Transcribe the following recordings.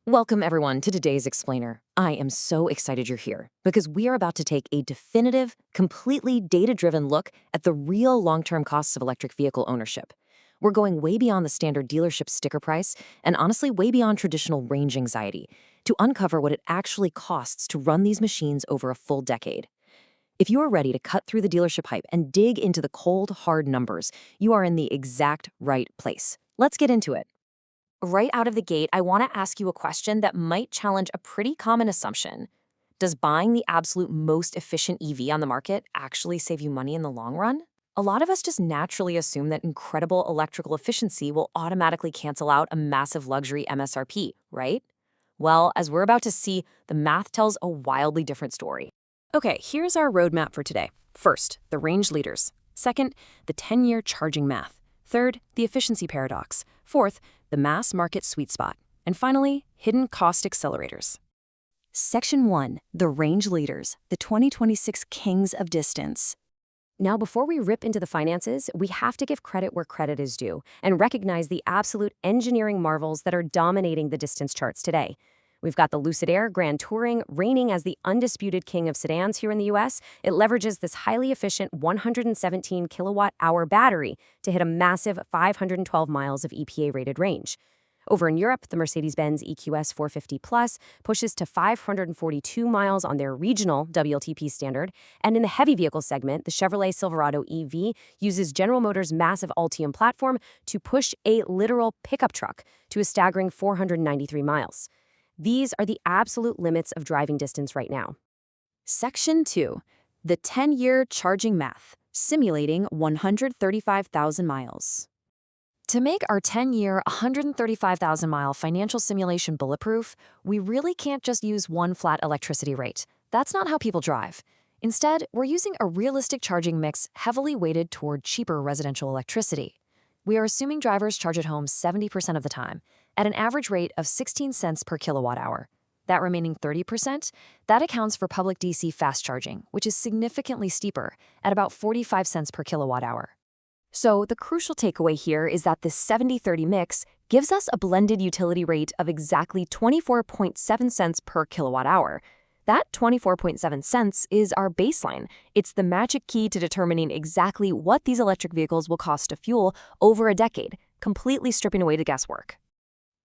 Welcome, everyone, to today's Explainer. I am so excited you're here because we are about to take a definitive, completely data-driven look at the real long-term costs of electric vehicle ownership. We're going way beyond the standard dealership sticker price and honestly way beyond traditional range anxiety to uncover what it actually costs to run these machines over a full decade. If you are ready to cut through the dealership hype and dig into the cold, hard numbers, you are in the exact right place. Let's get into it. Right out of the gate, I want to ask you a question that might challenge a pretty common assumption. Does buying the absolute most efficient EV on the market actually save you money in the long run? A lot of us just naturally assume that incredible electrical efficiency will automatically cancel out a massive luxury MSRP, right? Well, as we're about to see, the math tells a wildly different story. Okay, here's our roadmap for today. First, the range leaders. Second, the 10-year charging math. Third, the efficiency paradox. Fourth, the mass market sweet spot. And finally, hidden cost accelerators. Section 1, the range leaders, the 2026 kings of distance. Now, before we rip into the finances, we have to give credit where credit is due and recognize the absolute engineering marvels that are dominating the distance charts today. We've got the Lucid Air Grand Touring reigning as the undisputed king of sedans here in the US. It leverages this highly efficient 117 kilowatt-hour battery to hit a massive 512 miles of EPA-rated range. Over in Europe, the Mercedes-Benz EQS 450 Plus pushes to 542 miles on their regional WLTP standard, and in the heavy vehicle segment, the Chevrolet Silverado EV uses General Motors' massive Ultium platform to push a literal pickup truck to a staggering 493 miles. These are the absolute limits of driving distance right now. Section 2, the 10-year charging math, simulating 135,000 miles. To make our 10-year, 135,000-mile financial simulation bulletproof, we really can't just use one flat electricity rate. That's not how people drive. Instead, we're using a realistic charging mix heavily weighted toward cheaper residential electricity. We are assuming drivers charge at home 70% of the time, at an average rate of 16 cents per kilowatt hour. That remaining 30%, that accounts for public DC fast charging, which is significantly steeper, at about 45 cents per kilowatt hour. So the crucial takeaway here is that this 70-30 mix gives us a blended utility rate of exactly 24.7 cents per kilowatt hour. That 24.7 cents is our baseline. It's the magic key to determining exactly what these electric vehicles will cost to fuel over a decade, completely stripping away the guesswork.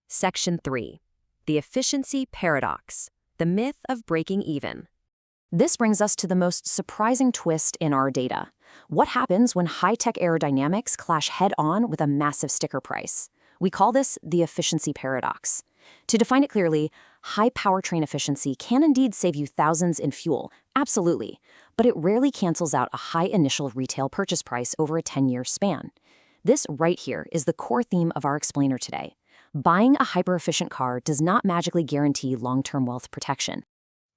Section 3, the efficiency paradox, the myth of breaking even. This brings us to the most surprising twist in our data. What happens when high-tech aerodynamics clash head-on with a massive sticker price? We call this the efficiency paradox. To define it clearly, high powertrain efficiency can indeed save you thousands in fuel, absolutely, but it rarely cancels out a high initial retail purchase price over a 10-year span. This right here is the core theme of our explainer today. Buying a hyper-efficient car does not magically guarantee long-term wealth protection.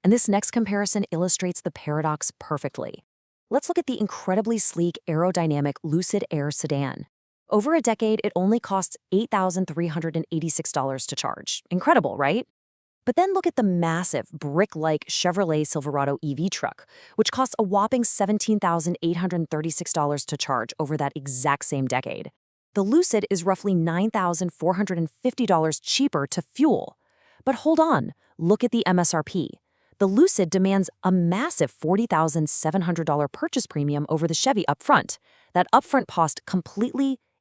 And this next comparison illustrates the paradox perfectly. Let's look at the incredibly sleek aerodynamic Lucid Air sedan. Over a decade, it only costs $8,386 to charge. Incredible, right? But then look at the massive, brick-like Chevrolet Silverado EV truck, which costs a whopping $17,836 to charge over that exact same decade. The Lucid is roughly $9,450 cheaper to fuel. But hold on, look at the MSRP. The Lucid demands a massive $40,700 purchase premium over the Chevy Upfront. That upfront cost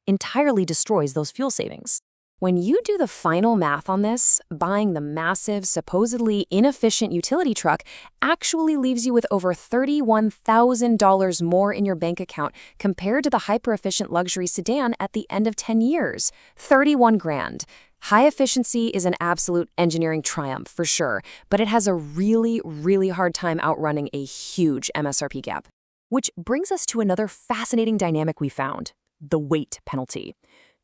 entirely destroys those fuel savings. When you do the final math on this, buying the massive, supposedly inefficient utility truck actually leaves you with over $31,000 more in your bank account compared to the hyper-efficient luxury sedan at the end of 10 years. 31 grand. High efficiency is an absolute engineering triumph for sure, but it has a really, really hard time outrunning a huge MSRP gap. Which brings us to another fascinating dynamic we found, the weight penalty.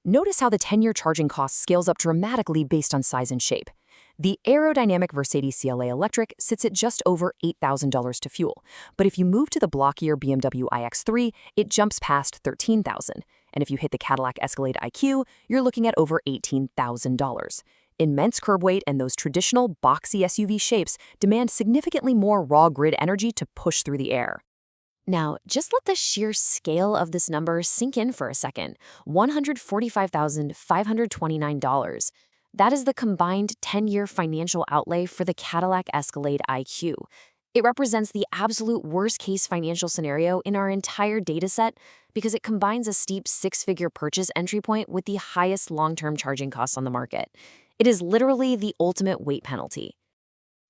Notice how the 10-year charging cost scales up dramatically based on size and shape. The aerodynamic Mercedes CLA Electric sits at just over $8,000 to fuel, but if you move to the blockier BMW iX3, it jumps past $13,000. And if you hit the Cadillac Escalade IQ, you're looking at over $18,000. Immense curb weight and those traditional boxy SUV shapes demand significantly more raw grid energy to push through the air. Now, just let the sheer scale of this number sink in for a second. $145,529. That is the combined 10-year financial outlay for the Cadillac Escalade IQ. It represents the absolute worst-case financial scenario in our entire dataset because it combines a steep six-figure purchase entry point with the highest long-term charging costs on the market. It is literally the ultimate weight penalty.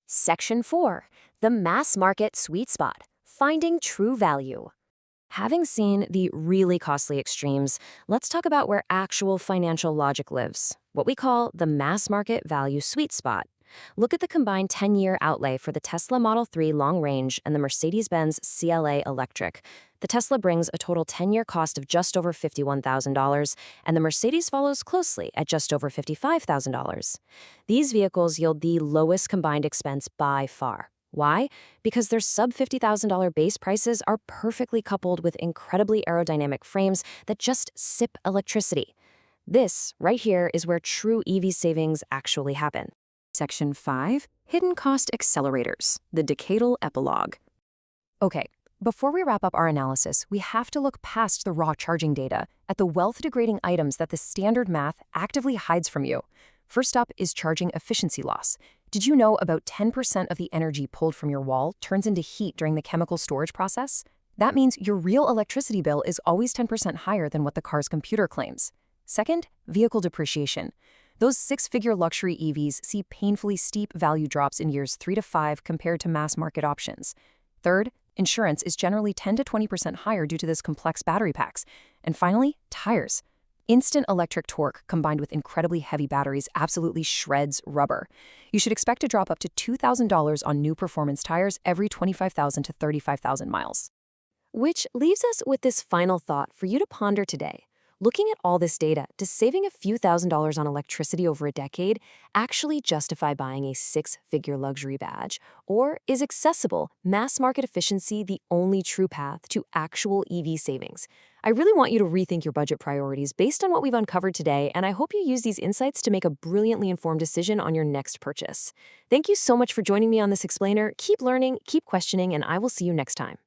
Section 4. The Mass Market Sweet Spot. Finding True Value. Having seen the really costly extremes, let's talk about where actual financial logic lives, what we call the mass market value sweet spot. Look at the combined 10-year outlay for the Tesla Model 3 long range and the Mercedes-Benz CLA electric. The Tesla brings a total 10-year cost of just over $51,000, and the Mercedes follows closely at just over $55,000. These vehicles yield the lowest combined expense by far. Why? Because their sub-$50,000 base prices are perfectly coupled with incredibly aerodynamic frames that just sip electricity. This, right here, is where true EV savings actually happen. Section 5. Hidden Cost Accelerators, the Decadal Epilogue. Okay, before we wrap up our analysis, we have to look past the raw charging data at the wealth-degrading items that the standard math actively hides from you. First up is charging efficiency loss. Did you know about 10% of the energy pulled from your wall turns into heat during the chemical storage process? That means your real electricity bill is always 10% higher than what the car's computer claims. Second, vehicle depreciation. Those six-figure luxury EVs see painfully steep value drops in years 3 to 5 compared to mass market options. Third, insurance is generally 10 to 20% higher due to this complex battery packs. And finally, tires. Instant electric torque combined with incredibly heavy batteries absolutely shreds rubber. You should expect to drop up to $2,000 on new performance tires every 25,000 to 35,000 miles. Which leaves us with this final thought for you to ponder today. Looking at all this data, does saving a few $1,000s on electricity over a decade actually justify buying a six-figure luxury badge? Or is accessible, mass market efficiency the only true path to actual EV savings? I really want you to rethink your budget priorities based on what we've uncovered today, and I hope you use these insights to make a brilliantly informed decision on your next purchase. Thank you so much for joining me on this explainer. Keep learning, keep questioning, and I will see you next time.